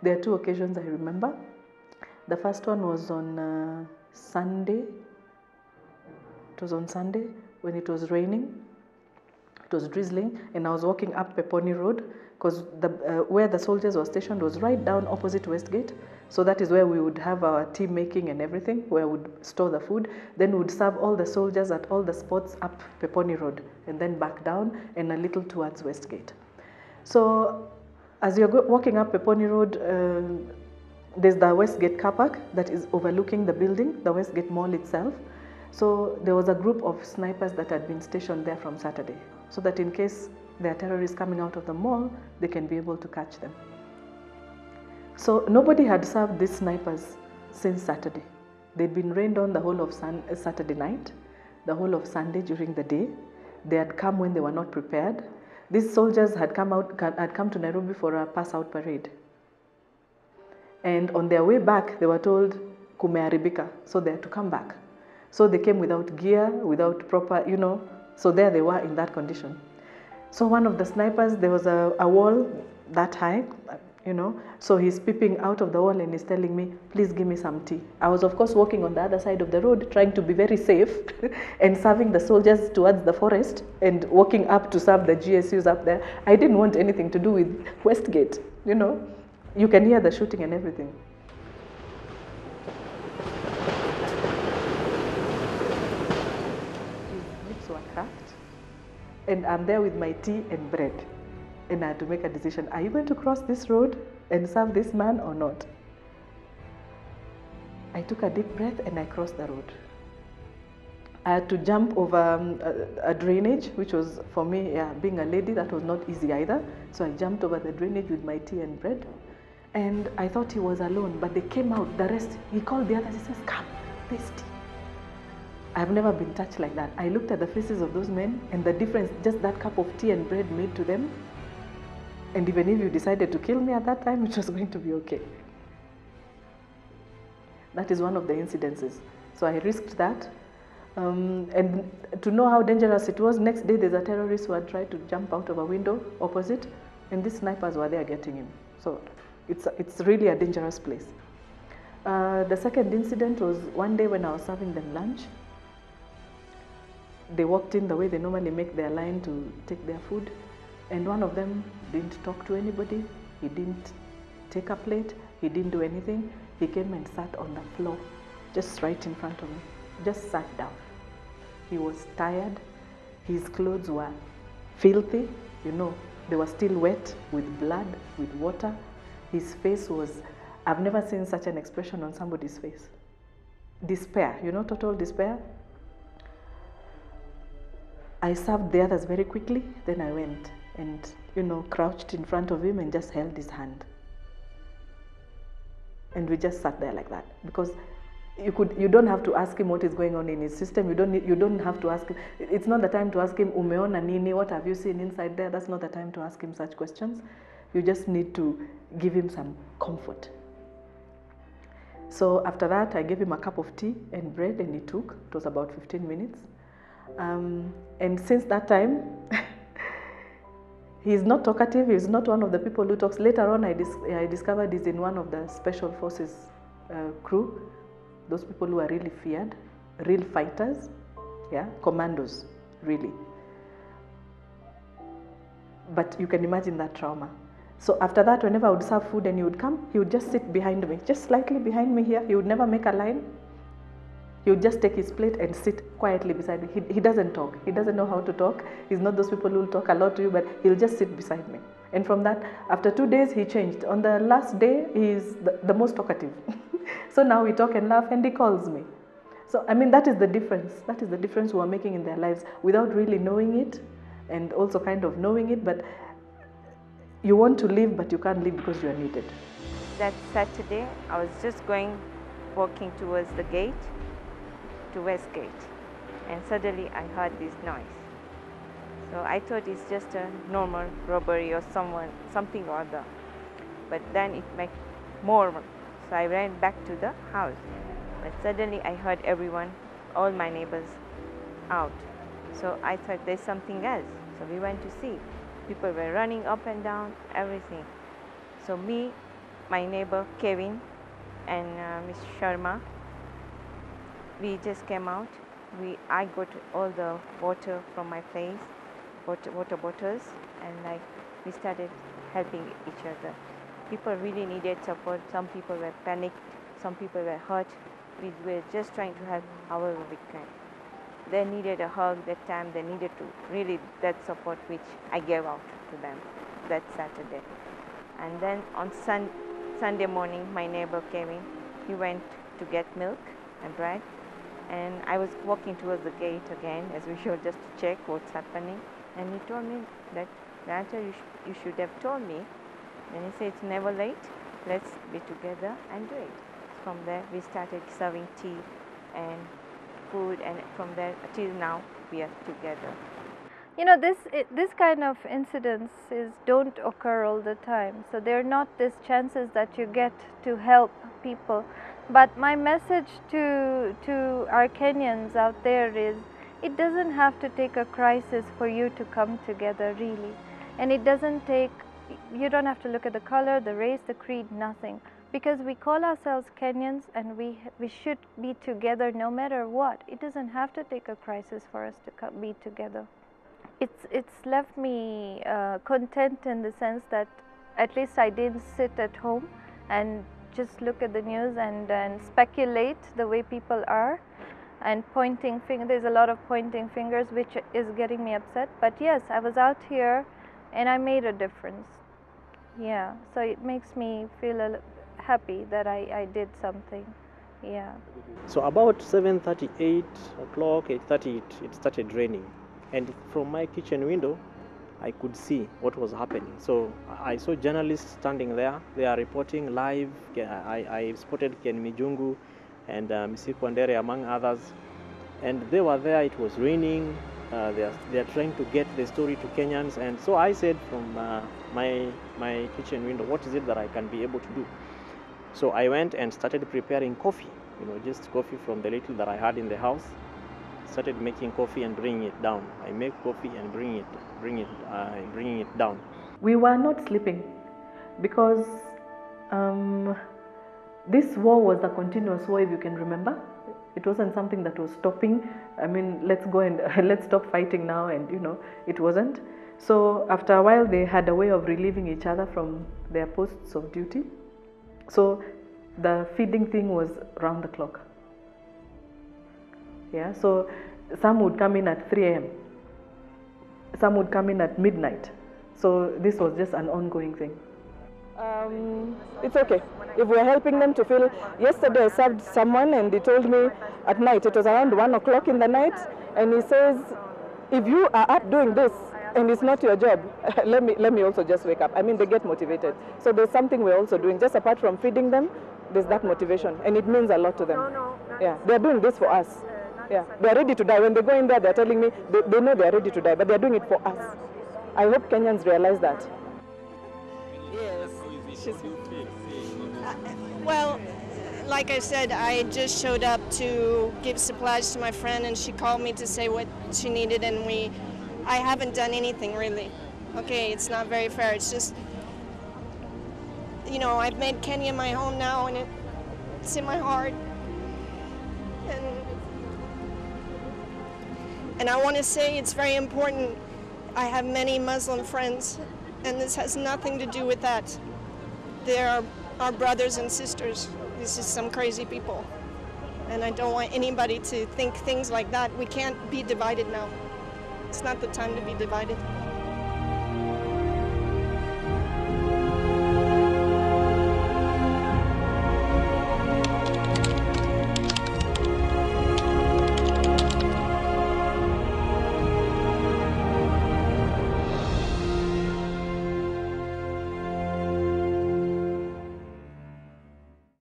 There are two occasions I remember. The first one was on Sunday. It was on Sunday when it was raining. It was drizzling, and I was walking up Peponi Road because where the soldiers were stationed was right down opposite Westgate. So that is where we would have our tea making and everything, where we would store the food. Then we would serve all the soldiers at all the spots up Peponi Road, and then back down and a little towards Westgate. So as you're walking up Peponi Road, there's the Westgate car park that is overlooking the building, the Westgate Mall itself. So there was a group of snipers that had been stationed there from Saturday, so that in case there are terrorists coming out of the mall, they can be able to catch them. So nobody had served these snipers since Saturday. They'd been rained on the whole of Saturday night, the whole of Sunday during the day. They had come when they were not prepared. These soldiers had come to Nairobi for a pass-out parade. And on their way back, they were told, kumeharibika, so they had to come back. So they came without gear, without proper, so there they were in that condition. So one of the snipers, there was a wall that high, so he's peeping out of the wall and he's telling me, please give me some tea. I was, of course, walking on the other side of the road, trying to be very safe and serving the soldiers towards the forest and walking up to serve the GSUs up there. I didn't want anything to do with Westgate, You can hear the shooting and everything. His lips were cracked, and I'm there with my tea and bread. And I had to make a decision. Are you going to cross this road and serve this man or not? I took a deep breath and I crossed the road. I had to jump over a drainage, which was, for me, being a lady, that was not easy either. So I jumped over the drainage with my tea and bread. And I thought he was alone, but they came out, the rest, he called the others, he says, come, there's tea. I've never been touched like that. I looked at the faces of those men and the difference just that cup of tea and bread made to them. And even if you decided to kill me at that time, it was going to be okay. That is one of the incidences. So I risked that. And to know how dangerous it was, next day there's a terrorist who had tried to jump out of a window opposite, and these snipers were there getting him. So it's really a dangerous place. The second incident was one day when I was serving them lunch. They walked in the way they normally make their line to take their food. And one of them didn't talk to anybody, he didn't take a plate, he didn't do anything. He came and sat on the floor, just right in front of me, just sat down. He was tired, his clothes were filthy, they were still wet with blood, with water. His face was, I've never seen such an expression on somebody's face. Despair, total despair. I served the others very quickly, then I went and, crouched in front of him and just held his hand. And we just sat there like that, because you don't have to ask him what is going on in his system. You don't have to ask him. It's not the time to ask him, umeona nini, what have you seen inside there? That's not the time to ask him such questions. You just need to give him some comfort. So after that, I gave him a cup of tea and bread, and he took. It was about 15 minutes. And since that time, he's not talkative. He's not one of the people who talks. Later on, I discovered he's in one of the special forces crew. Those people who are really feared, real fighters, commandos, really. But you can imagine that trauma. So after that, whenever I would serve food and he would come, he would just sit behind me, just slightly behind me here. He would never make a line. He would just take his plate and sit quietly beside me. He doesn't talk. He doesn't know how to talk. He's not those people who will talk a lot to you, but he'll just sit beside me. And from that, after 2 days, he changed. On the last day, he's the most talkative. So now we talk and laugh, and he calls me. So, that is the difference. That is the difference we are making in their lives without really knowing it, and also kind of knowing it, but you want to live, but you can't live because you are needed. That Saturday, I was just walking towards the gate, to Westgate, and suddenly I heard this noise. So I thought it's just a normal robbery or something or other. But then it made more, so I ran back to the house. But suddenly I heard everyone, all my neighbors, out. So I thought there's something else. So we went to see. People were running up and down, everything. So me, my neighbor Kevin and Miss Sharma. We just came out. I got all the water from my place, water bottles, and we started helping each other. People really needed support. Some people were panicked. Some people were hurt. We were just trying to help however we can. They needed a hug that time. They needed to really that support which I gave out to them that Saturday. And then on Sunday morning, my neighbor came in. He went to get milk and bread. And I was walking towards the gate again, as usual, just to check what's happening. And he told me that, Ranja, you should have told me. And he said, it's never late. Let's be together and do it. From there, we started serving tea and food. And from there, till now, we are together. You know, this kind of incidences don't occur all the time. So they're not these chances that you get to help people. But my message to our Kenyans out there is, it doesn't have to take a crisis for you to come together, really. And it doesn't take, you don't have to look at the color, the race, the creed, nothing. Because we call ourselves Kenyans and we should be together no matter what. It doesn't have to take a crisis for us to be together. It's left me content in the sense that at least I didn't sit at home and just look at the news and speculate the way people are and pointing fingers. There's a lot of pointing fingers, which is getting me upset. But yes, I was out here and I made a difference. Yeah, so it makes me feel happy that I did something. Yeah. So about 7:30, 8 o'clock, 8:30, it started raining. And from my kitchen window, I could see what was happening. So I saw journalists standing there. They are reporting live. I spotted Ken Mijungu and Mr. Kwandere, among others. And they were there. It was raining. They are trying to get the story to Kenyans. And so I said from my kitchen window, what is it that I can be able to do? So I went and started preparing coffee. You know, just coffee from the little that I had in the house. Started making coffee and bringing it down. I make coffee and bringing it down. We were not sleeping because this war was a continuous war, if you can remember. It wasn't something that was stopping. I mean, let's go and let's stop fighting now, and you know, it wasn't. So after a while, they had a way of relieving each other from their posts of duty. So the feeding thing was round the clock. Yeah, so some would come in at 3 a.m. Some would come in at midnight. So this was just an ongoing thing. It's okay. If we're helping them to feel, yesterday I served someone and he told me at night, it was around 1 o'clock in the night, and he says, if you are up doing this and it's not your job, let me also just wake up. I mean, they get motivated. So there's something we're also doing, just apart from feeding them, there's that motivation, and it means a lot to them. Yeah, they're doing this for us. Yeah, they're ready to die. When they go in there, they're telling me they know they're ready to die, but they're doing it for us. I hope Kenyans realize that. Yes. Well, like I said, I just showed up to give supplies to my friend, and she called me to say what she needed, and I haven't done anything really. Okay, it's not very fair. It's just, you know, I've made Kenya my home now, and it's in my heart. And I want to say it's very important. I have many Muslim friends, and this has nothing to do with that. They are our brothers and sisters. This is some crazy people. And I don't want anybody to think things like that. We can't be divided now. It's not the time to be divided.